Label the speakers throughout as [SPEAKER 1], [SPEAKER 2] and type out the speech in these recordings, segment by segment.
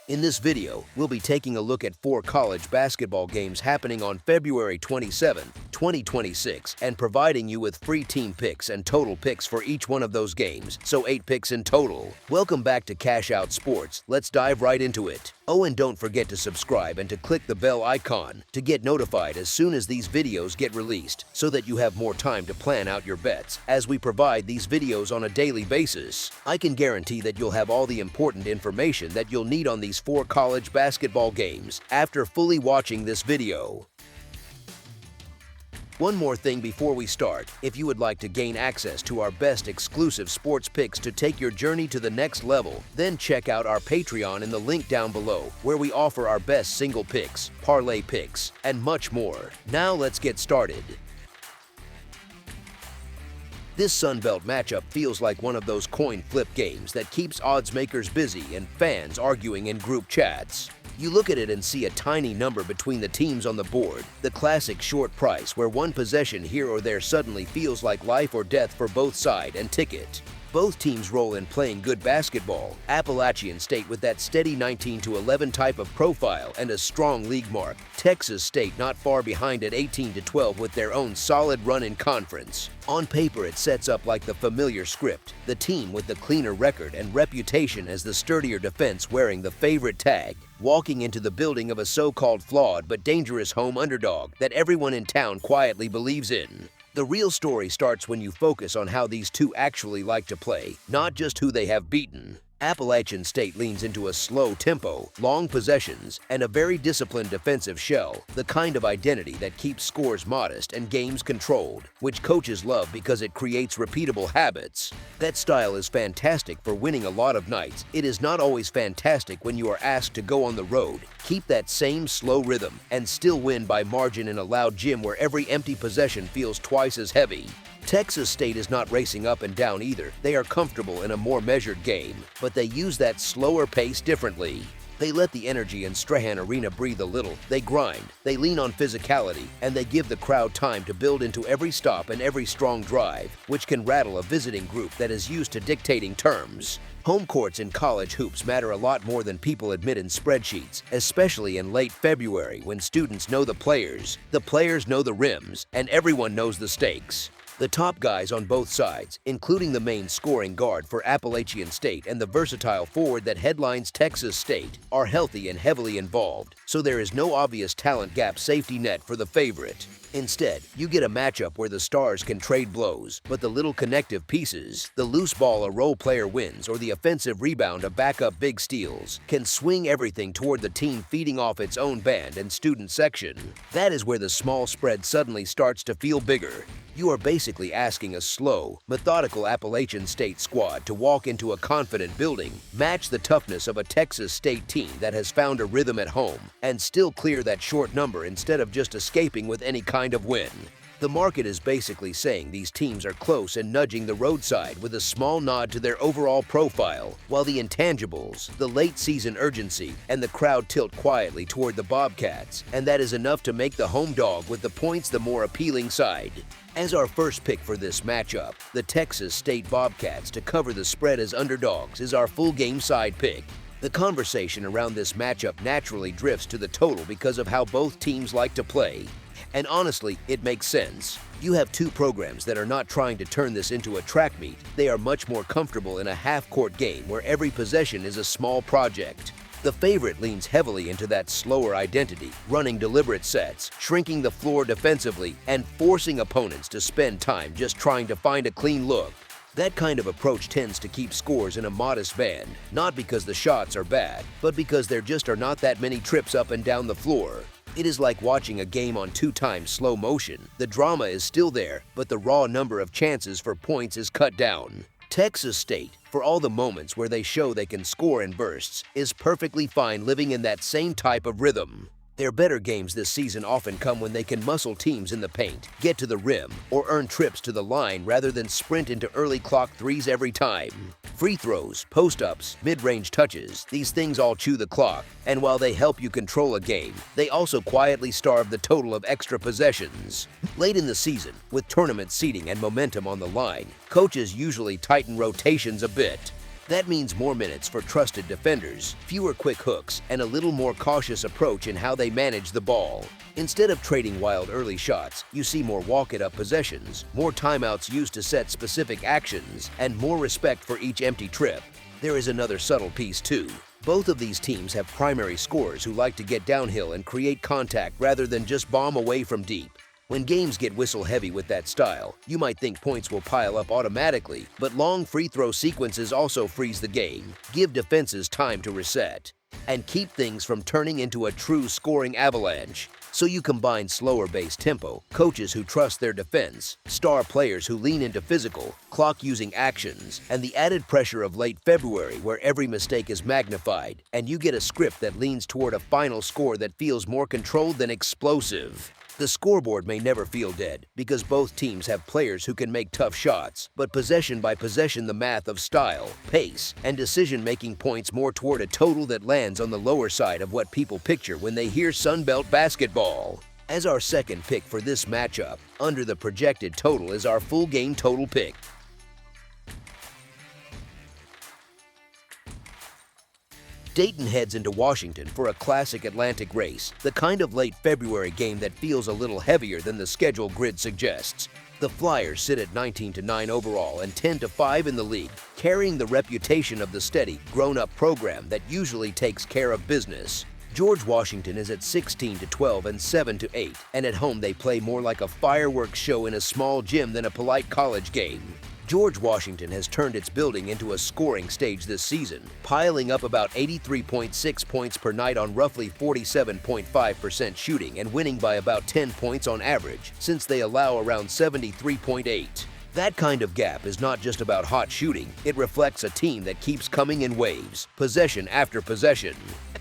[SPEAKER 1] In this video, we'll be taking a look at 4 college basketball games happening on February 27, 2026, and providing you with free team picks and total picks for each one of those games, so 8 picks in total. Welcome back to Cash Out Sports. Let's dive right into it. Oh, and don't forget to subscribe and to click the bell icon to get notified as soon as these videos get released, so that you have more time to plan out your bets as we provide these videos on a daily basis. I can guarantee that you'll have all the important information that you'll need on these 4 college basketball games after fully watching this video. One more thing before we start. If you would like to gain access to our best exclusive sports picks to take your journey to the next level, then check out our Patreon in the link down below, where we offer our best single picks, parlay picks, and much more. Now let's get started. This Sun Belt matchup feels like one of those coin flip games that keeps odds makers busy and fans arguing in group chats. You look at it and see a tiny number between the teams on the board, the classic short price where one possession here or there suddenly feels like life or death for both side and ticket. Both teams roll in playing good basketball. Appalachian State with that steady 19-11 type of profile and a strong league mark. Texas State not far behind at 18-12 with their own solid run in conference. On paper, it sets up like the familiar script, the team with the cleaner record and reputation as the sturdier defense wearing the favorite tag, walking into the building of a so-called flawed but dangerous home underdog that everyone in town quietly believes in. The real story starts when you focus on how these two actually like to play, not just who they have beaten. Appalachian State leans into a slow tempo, long possessions, and a very disciplined defensive shell, the kind of identity that keeps scores modest and games controlled, which coaches love because it creates repeatable habits. That style is fantastic for winning a lot of nights. It is not always fantastic when you are asked to go on the road, keep that same slow rhythm, and still win by margin in a loud gym where every empty possession feels twice as heavy. Texas State is not racing up and down either. They are comfortable in a more measured game, but they use that slower pace differently. They let the energy in Strahan Arena breathe a little, they grind, they lean on physicality, and they give the crowd time to build into every stop and every strong drive, which can rattle a visiting group that is used to dictating terms. Home courts in college hoops matter a lot more than people admit in spreadsheets, especially in late February when students know the players know the rims, and everyone knows the stakes. The top guys on both sides, including the main scoring guard for Appalachian State and the versatile forward that headlines Texas State, are healthy and heavily involved, so there is no obvious talent gap safety net for the favorite. Instead, you get a matchup where the stars can trade blows, but the little connective pieces, the loose ball a role player wins or the offensive rebound a backup big steals, can swing everything toward the team feeding off its own band and student section. That is where the small spread suddenly starts to feel bigger. You are basically asking a slow, methodical Appalachian State squad to walk into a confident building, match the toughness of a Texas State team that has found a rhythm at home, and still clear that short number instead of just escaping with any kind of win. The market is basically saying these teams are close and nudging the roadside with a small nod to their overall profile, while the intangibles, the late-season urgency, and the crowd tilt quietly toward the Bobcats, and that is enough to make the home dog with the points the more appealing side. As our first pick for this matchup, the Texas State Bobcats to cover the spread as underdogs is our full game side pick. The conversation around this matchup naturally drifts to the total because of how both teams like to play. And honestly, it makes sense. You have two programs that are not trying to turn this into a track meet. They are much more comfortable in a half-court game where every possession is a small project. The favorite leans heavily into that slower identity, running deliberate sets, shrinking the floor defensively, and forcing opponents to spend time just trying to find a clean look. That kind of approach tends to keep scores in a modest band, not because the shots are bad, but because there just are not that many trips up and down the floor. It is like watching a game on 2 times slow motion. The drama is still there, but the raw number of chances for points is cut down. Texas State, for all the moments where they show they can score in bursts, is perfectly fine living in that same type of rhythm. Their better games this season often come when they can muscle teams in the paint, get to the rim, or earn trips to the line rather than sprint into early clock threes every time. Free throws, post-ups, mid-range touches, these things all chew the clock, and while they help you control a game, they also quietly starve the total of extra possessions. Late in the season, with tournament seeding and momentum on the line, coaches usually tighten rotations a bit. That means more minutes for trusted defenders, fewer quick hooks, and a little more cautious approach in how they manage the ball. Instead of trading wild early shots, you see more walk-it-up possessions, more timeouts used to set specific actions, and more respect for each empty trip. There is another subtle piece too. Both of these teams have primary scorers who like to get downhill and create contact rather than just bomb away from deep. When games get whistle-heavy with that style, you might think points will pile up automatically, but long free throw sequences also freeze the game, give defenses time to reset, and keep things from turning into a true scoring avalanche. So you combine slower base tempo, coaches who trust their defense, star players who lean into physical, clock-using actions, and the added pressure of late February where every mistake is magnified, and you get a script that leans toward a final score that feels more controlled than explosive. The scoreboard may never feel dead because both teams have players who can make tough shots, but possession by possession the math of style, pace, and decision-making points more toward a total that lands on the lower side of what people picture when they hear Sunbelt basketball. As our second pick for this matchup, under the projected total is our full game total pick. Dayton heads into Washington for a classic Atlantic race, the kind of late February game that feels a little heavier than the schedule grid suggests. The Flyers sit at 19-9 overall and 10-5 in the league, carrying the reputation of the steady, grown-up program that usually takes care of business. George Washington is at 16-12 and 7-8, and at home they play more like a fireworks show in a small gym than a polite college game. George Washington has turned its building into a scoring stage this season, piling up about 83.6 points per night on roughly 47.5% shooting and winning by about 10 points on average, since they allow around 73.8. That kind of gap is not just about hot shooting, it reflects a team that keeps coming in waves, possession after possession.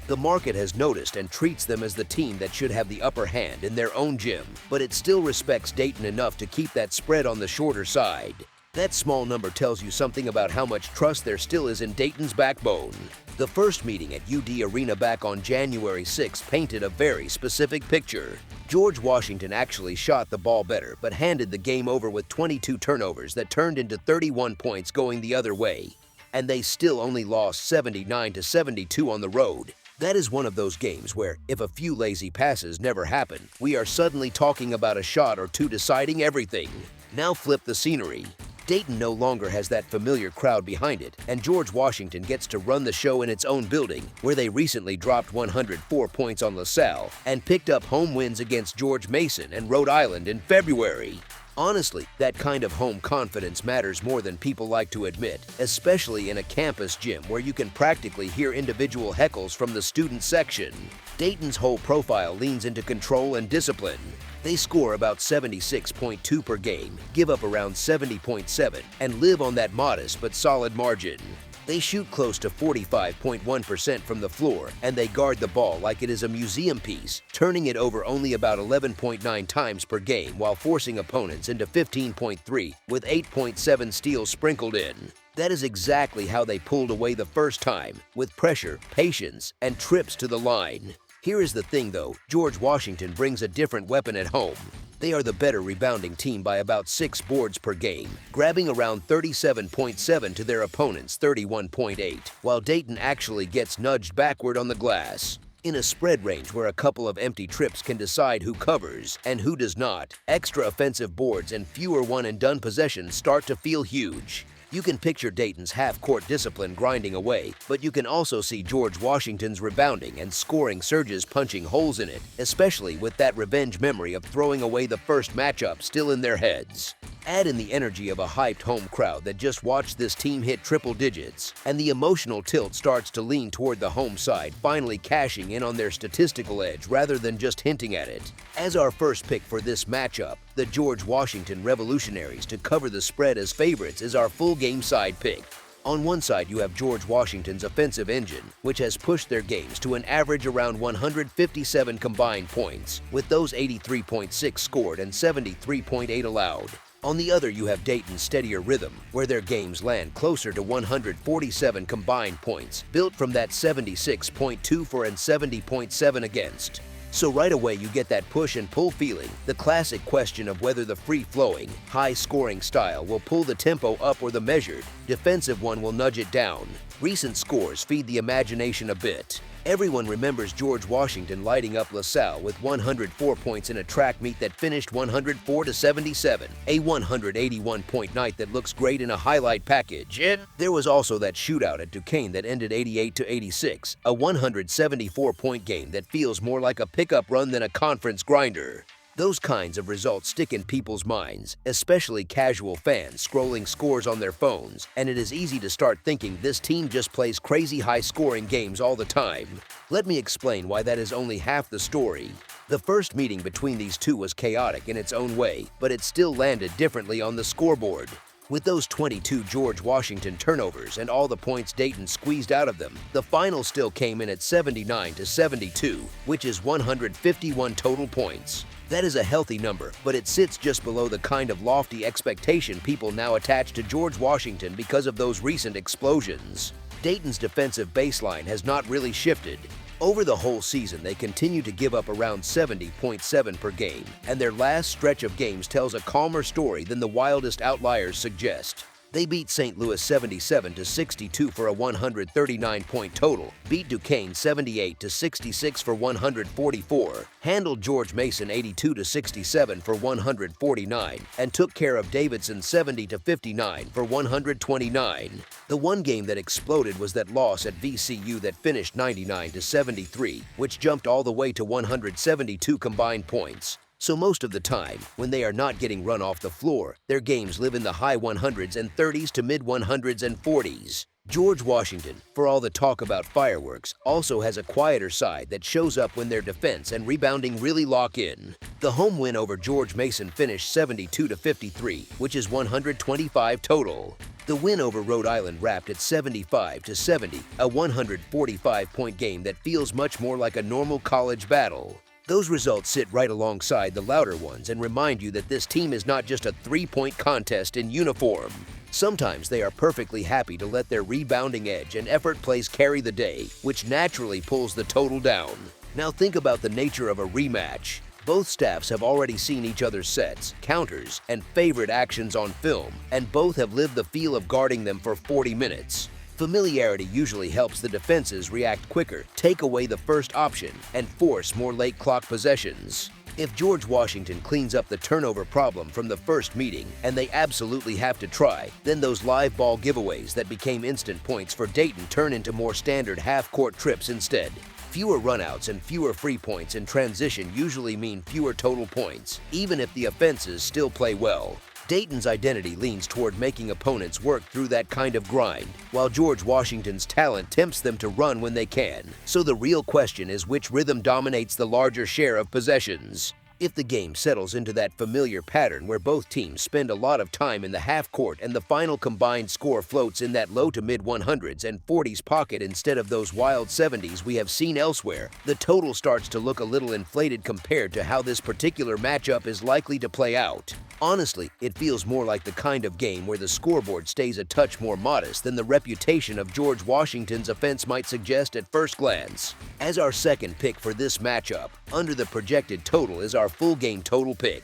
[SPEAKER 1] The market has noticed and treats them as the team that should have the upper hand in their own gym, but it still respects Dayton enough to keep that spread on the shorter side. That small number tells you something about how much trust there still is in Dayton's backbone. The first meeting at UD Arena back on January 6 painted a very specific picture. George Washington actually shot the ball better, but handed the game over with 22 turnovers that turned into 31 points going the other way. And they still only lost 79-72 on the road. That is one of those games where, if a few lazy passes never happen, we are suddenly talking about a shot or two deciding everything. Now flip the scenery. Dayton no longer has that familiar crowd behind it, and George Washington gets to run the show in its own building, where they recently dropped 104 points on LaSalle and picked up home wins against George Mason and Rhode Island in February. Honestly, that kind of home confidence matters more than people like to admit, especially in a campus gym where you can practically hear individual heckles from the student section. Dayton's whole profile leans into control and discipline. They score about 76.2 per game, give up around 70.7, and live on that modest but solid margin. They shoot close to 45.1% from the floor, and they guard the ball like it is a museum piece, turning it over only about 11.9 times per game while forcing opponents into 15.3, with 8.7 steals sprinkled in. That is exactly how they pulled away the first time, with pressure, patience, and trips to the line. Here is the thing though, George Washington brings a different weapon at home. They are the better rebounding team by about 6 boards per game, grabbing around 37.7 to their opponent's 31.8, while Dayton actually gets nudged backward on the glass. In a spread range where a couple of empty trips can decide who covers and who does not, extra offensive boards and fewer one-and-done possessions start to feel huge. You can picture Dayton's half-court discipline grinding away, but you can also see George Washington's rebounding and scoring surges punching holes in it, especially with that revenge memory of throwing away the first matchup still in their heads. Add in the energy of a hyped home crowd that just watched this team hit triple digits, and the emotional tilt starts to lean toward the home side, finally cashing in on their statistical edge rather than just hinting at it. As our first pick for this matchup, the George Washington Revolutionaries to cover the spread as favorites is our full game side pick. On one side, you have George Washington's offensive engine, which has pushed their games to an average around 157 combined points, with those 83.6 scored and 73.8 allowed. On the other, you have Dayton's steadier rhythm, where their games land closer to 147 combined points, built from that 76.2 for and 70.7 against. So right away you get that push and pull feeling, the classic question of whether the free-flowing, high-scoring style will pull the tempo up or the measured, defensive one will nudge it down. Recent scores feed the imagination a bit. Everyone remembers George Washington lighting up LaSalle with 104 points in a track meet that finished 104-77, a 181-point night that looks great in a highlight package. There was also that shootout at Duquesne that ended 88-86, a 174-point game that feels more like a pickup run than a conference grinder. Those kinds of results stick in people's minds, especially casual fans scrolling scores on their phones, and it is easy to start thinking this team just plays crazy high-scoring games all the time. Let me explain why that is only half the story. The first meeting between these two was chaotic in its own way, but it still landed differently on the scoreboard. With those 22 George Washington turnovers and all the points Dayton squeezed out of them, the final still came in at 79-72, which is 151 total points. That is a healthy number, but it sits just below the kind of lofty expectation people now attach to George Washington because of those recent explosions. Dayton's defensive baseline has not really shifted. Over the whole season, they continue to give up around 70.7 per game, and their last stretch of games tells a calmer story than the wildest outliers suggest. They beat St. Louis 77-62 for a 139-point total, beat Duquesne 78-66 for 144, handled George Mason 82-67 for 149, and took care of Davidson 70-59 for 129. The one game that exploded was that loss at VCU that finished 99-73, which jumped all the way to 172 combined points. So most of the time, when they are not getting run off the floor, their games live in the high 100s and 30s to mid 100s and 40s. George Washington, for all the talk about fireworks, also has a quieter side that shows up when their defense and rebounding really lock in. The home win over George Mason finished 72-53, which is 125 total. The win over Rhode Island wrapped at 75-70, a 145-point game that feels much more like a normal college battle. Those results sit right alongside the louder ones and remind you that this team is not just a three-point contest in uniform. Sometimes they are perfectly happy to let their rebounding edge and effort plays carry the day, which naturally pulls the total down. Now think about the nature of a rematch. Both staffs have already seen each other's sets, counters, and favorite actions on film, and both have lived the feel of guarding them for 40 minutes. Familiarity usually helps the defenses react quicker, take away the first option, and force more late clock possessions. If George Washington cleans up the turnover problem from the first meeting, and they absolutely have to try, then those live ball giveaways that became instant points for Dayton turn into more standard half-court trips instead. Fewer runouts and fewer free points in transition usually mean fewer total points, even if the offenses still play well. Dayton's identity leans toward making opponents work through that kind of grind, while George Washington's talent tempts them to run when they can. So the real question is which rhythm dominates the larger share of possessions. If the game settles into that familiar pattern where both teams spend a lot of time in the half court and the final combined score floats in that low to mid 100s and 40s pocket instead of those wild 70s we have seen elsewhere, the total starts to look a little inflated compared to how this particular matchup is likely to play out. Honestly, it feels more like the kind of game where the scoreboard stays a touch more modest than the reputation of George Washington's offense might suggest at first glance. As our second pick for this matchup, under the projected total is our full game total pick.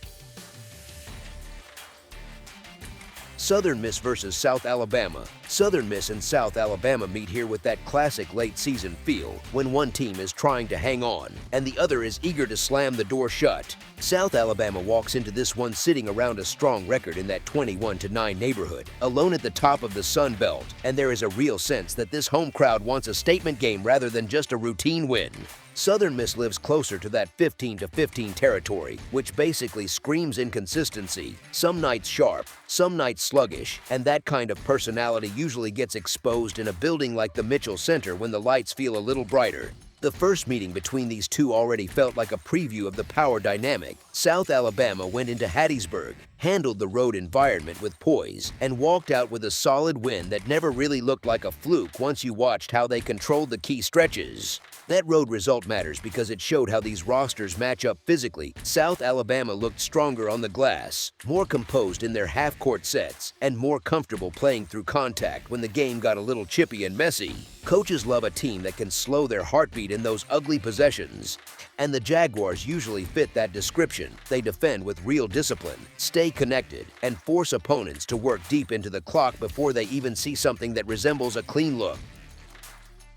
[SPEAKER 1] Southern Miss versus South Alabama. Southern Miss and South Alabama meet here with that classic late season feel when one team is trying to hang on and the other is eager to slam the door shut. South Alabama walks into this one sitting around a strong record in that 21-9 neighborhood, alone at the top of the Sun Belt, and there is a real sense that this home crowd wants a statement game rather than just a routine win. Southern Miss lives closer to that 15-15 territory, which basically screams inconsistency. Some nights sharp, some nights sluggish, and that kind of personality usually gets exposed in a building like the Mitchell Center when the lights feel a little brighter. The first meeting between these two already felt like a preview of the power dynamic. South Alabama went into Hattiesburg, handled the road environment with poise, and walked out with a solid win that never really looked like a fluke once you watched how they controlled the key stretches. That road result matters because it showed how these rosters match up physically. South Alabama looked stronger on the glass, more composed in their half-court sets, and more comfortable playing through contact when the game got a little chippy and messy. Coaches love a team that can slow their heartbeat in those ugly possessions, and the Jaguars usually fit that description. They defend with real discipline, stay connected, and force opponents to work deep into the clock before they even see something that resembles a clean look.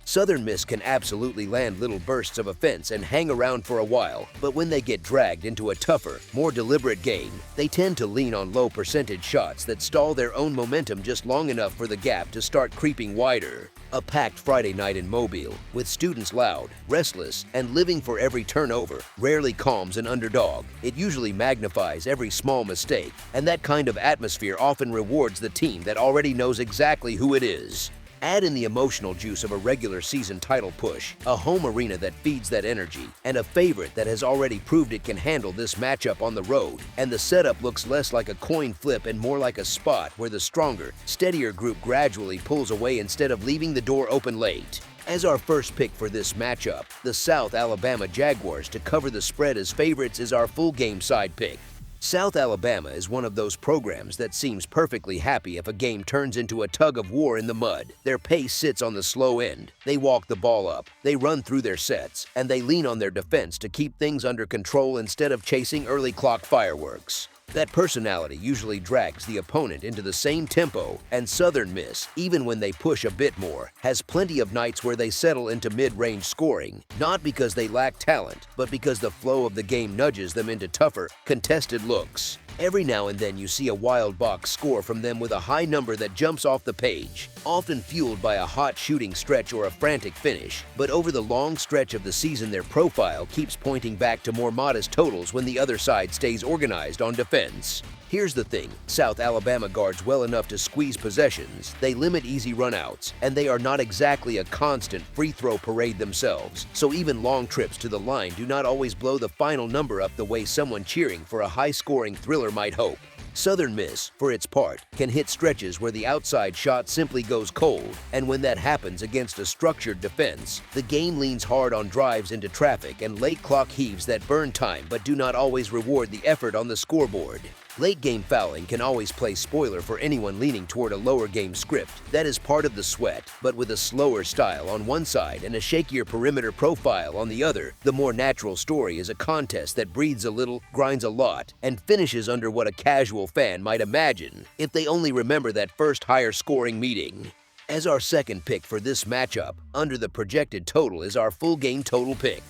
[SPEAKER 1] Southern Miss can absolutely land little bursts of offense and hang around for a while, but when they get dragged into a tougher, more deliberate game, they tend to lean on low percentage shots that stall their own momentum just long enough for the gap to start creeping wider. A packed Friday night in Mobile, with students loud, restless, and living for every turnover, rarely calms an underdog. It usually magnifies every small mistake, and that kind of atmosphere often rewards the team that already knows exactly who it is. Add in the emotional juice of a regular season title push, a home arena that feeds that energy, and a favorite that has already proved it can handle this matchup on the road, and the setup looks less like a coin flip and more like a spot where the stronger, steadier group gradually pulls away instead of leaving the door open late. As our first pick for this matchup, the South Alabama Jaguars to cover the spread as favorites is our full game side pick. South Alabama is one of those programs that seems perfectly happy if a game turns into a tug of war in the mud. Their pace sits on the slow end. They walk the ball up, they run through their sets, and they lean on their defense to keep things under control instead of chasing early clock fireworks. That personality usually drags the opponent into the same tempo, and Southern Miss, even when they push a bit more, has plenty of nights where they settle into mid-range scoring, not because they lack talent, but because the flow of the game nudges them into tougher, contested looks. Every now and then you see a wild box score from them with a high number that jumps off the page, often fueled by a hot shooting stretch or a frantic finish, but over the long stretch of the season their profile keeps pointing back to more modest totals when the other side stays organized on defense. Here's the thing, South Alabama guards well enough to squeeze possessions, they limit easy runouts, and they are not exactly a constant free throw parade themselves, so even long trips to the line do not always blow the final number up the way someone cheering for a high-scoring thriller might hope. Southern Miss, for its part, can hit stretches where the outside shot simply goes cold, and when that happens against a structured defense, the game leans hard on drives into traffic and late clock heaves that burn time but do not always reward the effort on the scoreboard. Late-game fouling can always play spoiler for anyone leaning toward a lower-game script. That is part of the sweat, but with a slower style on one side and a shakier perimeter profile on the other, the more natural story is a contest that breathes a little, grinds a lot, and finishes under what a casual fan might imagine, if they only remember that first higher-scoring meeting. As our second pick for this matchup, under the projected total is our full-game total pick.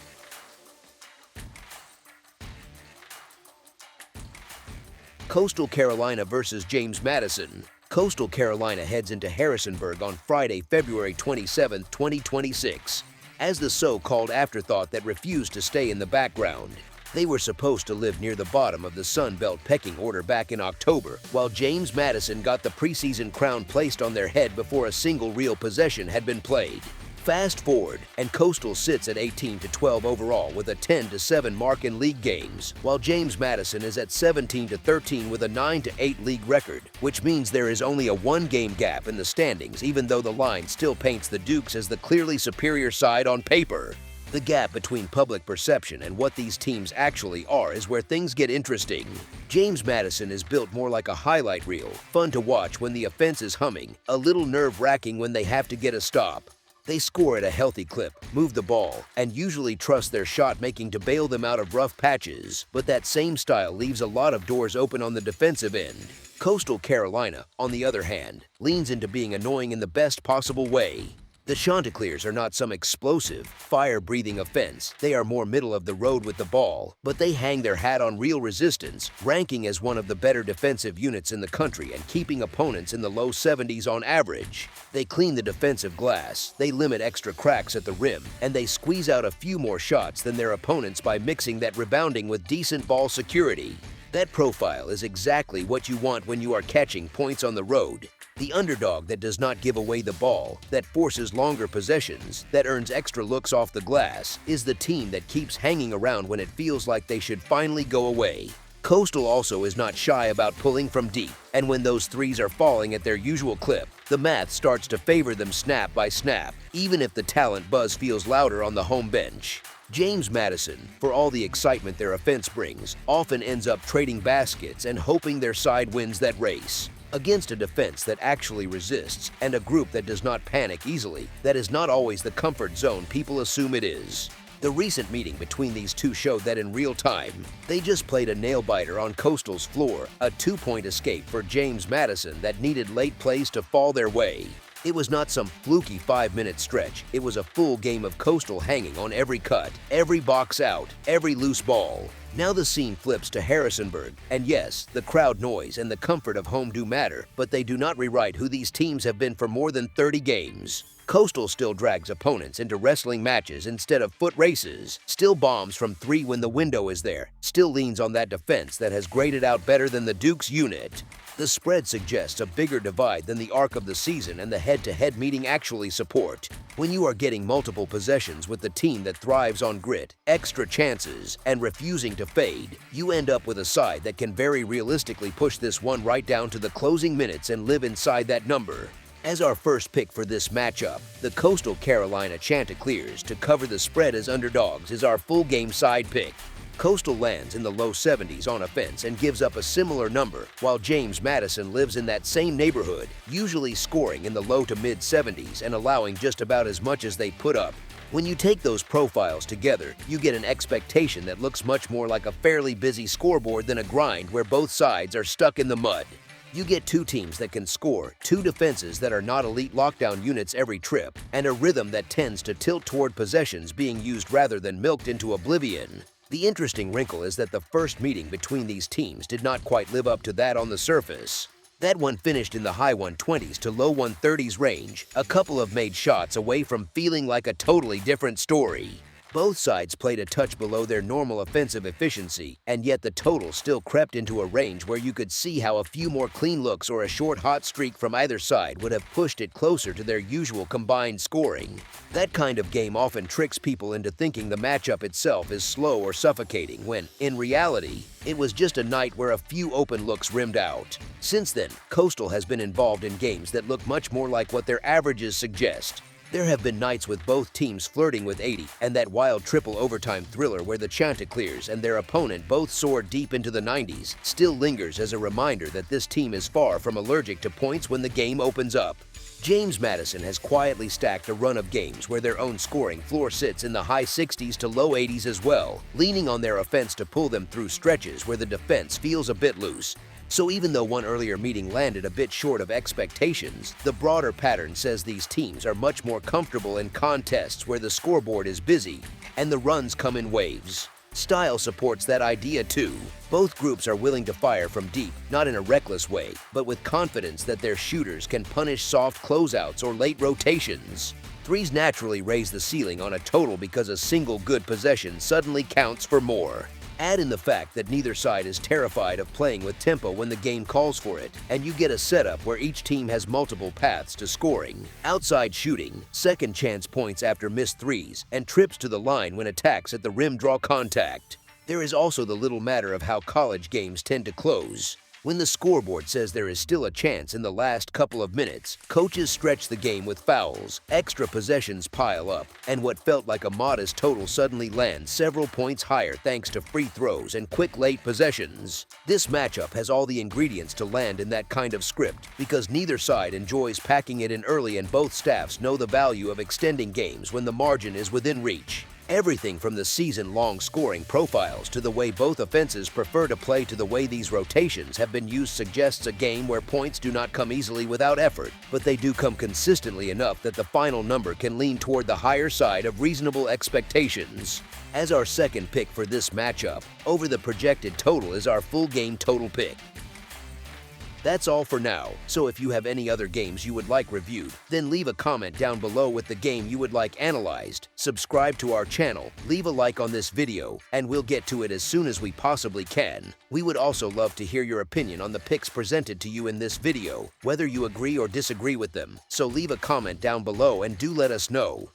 [SPEAKER 1] Coastal Carolina versus James Madison. Coastal Carolina heads into Harrisonburg on Friday, February 27, 2026, as the so-called afterthought that refused to stay in the background. They were supposed to live near the bottom of the Sun Belt pecking order back in October, while James Madison got the preseason crown placed on their head before a single real possession had been played. Fast forward, and Coastal sits at 18-12 overall with a 10-7 mark in league games, while James Madison is at 17-13 with a 9-8 league record, which means there is only a one-game gap in the standings even though the line still paints the Dukes as the clearly superior side on paper. The gap between public perception and what these teams actually are is where things get interesting. James Madison is built more like a highlight reel, fun to watch when the offense is humming, a little nerve-wracking when they have to get a stop. They score at a healthy clip, move the ball, and usually trust their shot-making to bail them out of rough patches, but that same style leaves a lot of doors open on the defensive end. Coastal Carolina, on the other hand, leans into being annoying in the best possible way. The Chanticleers are not some explosive, fire-breathing offense. They are more middle of the road with the ball, but they hang their hat on real resistance, ranking as one of the better defensive units in the country and keeping opponents in the low 70s on average. They clean the defensive glass, they limit extra cracks at the rim, and they squeeze out a few more shots than their opponents by mixing that rebounding with decent ball security. That profile is exactly what you want when you are catching points on the road. The underdog that does not give away the ball, that forces longer possessions, that earns extra looks off the glass, is the team that keeps hanging around when it feels like they should finally go away. Coastal also is not shy about pulling from deep, and when those threes are falling at their usual clip, the math starts to favor them snap by snap, even if the talent buzz feels louder on the home bench. James Madison, for all the excitement their offense brings, often ends up trading baskets and hoping their side wins that race. Against a defense that actually resists and a group that does not panic easily, that is not always the comfort zone people assume it is. The recent meeting between these two showed that in real time. They just played a nail-biter on Coastal's floor, a two-point escape for James Madison that needed late plays to fall their way. It was not some fluky 5-minute stretch. It was a full game of Coastal hanging on every cut, every box out, every loose ball. Now the scene flips to Harrisonburg, and yes, the crowd noise and the comfort of home do matter, but they do not rewrite who these teams have been for more than 30 games. Coastal still drags opponents into wrestling matches instead of foot races, still bombs from three when the window is there, still leans on that defense that has graded out better than the Duke's unit. The spread suggests a bigger divide than the arc of the season and the head-to-head meeting actually support. When you are getting multiple possessions with the team that thrives on grit, extra chances, and refusing to fade, you end up with a side that can very realistically push this one right down to the closing minutes and live inside that number. As our first pick for this matchup, the Coastal Carolina Chanticleers to cover the spread as underdogs is our full game side pick. Coastal lands in the low 70s on offense and gives up a similar number, while James Madison lives in that same neighborhood, usually scoring in the low to mid 70s and allowing just about as much as they put up. When you take those profiles together, you get an expectation that looks much more like a fairly busy scoreboard than a grind where both sides are stuck in the mud. You get two teams that can score, two defenses that are not elite lockdown units every trip, and a rhythm that tends to tilt toward possessions being used rather than milked into oblivion. The interesting wrinkle is that the first meeting between these teams did not quite live up to that on the surface. That one finished in the high 120s to low 130s range, a couple of made shots away from feeling like a totally different story. Both sides played a touch below their normal offensive efficiency, and yet the total still crept into a range where you could see how a few more clean looks or a short hot streak from either side would have pushed it closer to their usual combined scoring. That kind of game often tricks people into thinking the matchup itself is slow or suffocating when, in reality, it was just a night where a few open looks rimmed out. Since then, Coastal has been involved in games that look much more like what their averages suggest. There have been nights with both teams flirting with 80, and that wild triple overtime thriller where the Chanticleers and their opponent both soared deep into the 90s still lingers as a reminder that this team is far from allergic to points when the game opens up. James Madison has quietly stacked a run of games where their own scoring floor sits in the high 60s to low 80s as well, leaning on their offense to pull them through stretches where the defense feels a bit loose. So even though one earlier meeting landed a bit short of expectations, the broader pattern says these teams are much more comfortable in contests where the scoreboard is busy and the runs come in waves. Style supports that idea too. Both groups are willing to fire from deep, not in a reckless way, but with confidence that their shooters can punish soft closeouts or late rotations. Threes naturally raise the ceiling on a total because a single good possession suddenly counts for more. Add in the fact that neither side is terrified of playing with tempo when the game calls for it, and you get a setup where each team has multiple paths to scoring. Outside shooting, second chance points after missed threes, and trips to the line when attacks at the rim draw contact. There is also the little matter of how college games tend to close. When the scoreboard says there is still a chance in the last couple of minutes, coaches stretch the game with fouls, extra possessions pile up, and what felt like a modest total suddenly lands several points higher thanks to free throws and quick late possessions. This matchup has all the ingredients to land in that kind of script because neither side enjoys packing it in early and both staffs know the value of extending games when the margin is within reach. Everything from the season-long scoring profiles to the way both offenses prefer to play to the way these rotations have been used suggests a game where points do not come easily without effort, but they do come consistently enough that the final number can lean toward the higher side of reasonable expectations. As our second pick for this matchup, over the projected total is our full game total pick. That's all for now, so if you have any other games you would like reviewed, then leave a comment down below with the game you would like analyzed, subscribe to our channel, leave a like on this video, and we'll get to it as soon as we possibly can. We would also love to hear your opinion on the picks presented to you in this video, whether you agree or disagree with them, so leave a comment down below and do let us know.